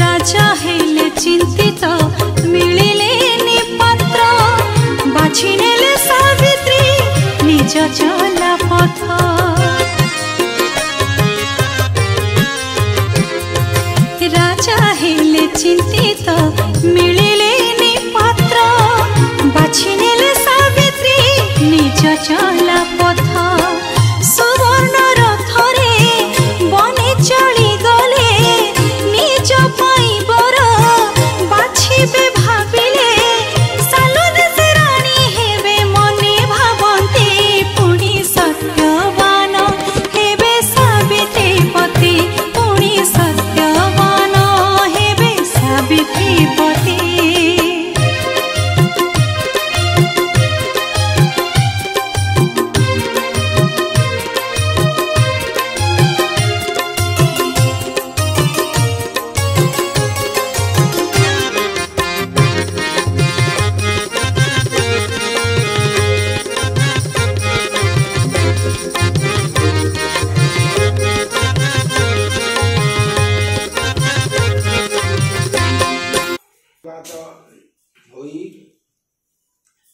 राजा हेले चिंतित मिलिले पात्र बाछि नेले सावित्री निज चला पथ राजा हेले चिंतित मिलिले पात्र बाछि नेले सावित्री निज चला पथ सुवर्ण रथरे बने चली गले निज पाई बर बाछिबे भाबिले सालो देश रानी हेबे मने भाबंती पुणी सत्यवान हेबे सावित्री पति पुणी सत्यवान हेबे सावित्री पति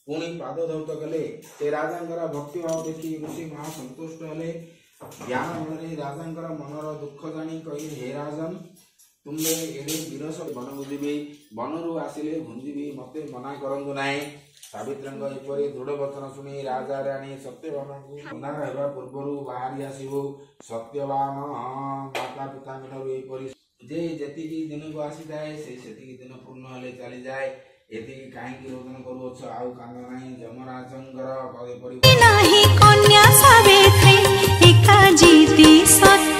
पुणी पाद धौत कले ते राजांकर भक्ति भाव देखी ऋषि महा संतुष्ट हेले ज्ञान बଳରେ राजांकर मनर दुख जानी कहि हे राजन तुमे एडे विरस बन बुझिबे बनरु आसिले भुंजिबे मते मना करंदु नाही सावित्रंग एपरि दृढ़ वचन सुनी राजा रानी सत्यवान अंधार हेबा पूर्वरु बाहरी आसीबो सत्यवान माता पिता मनरु एपरि जे जति दिन को आसी जाए से सेति दिन पूर्ण हेले चली जाए एति काहेकि रोदन करूछ आउ कांद नाही जमराजंकर पदे परि नाही कन्या सावित्री एका जीती सत्य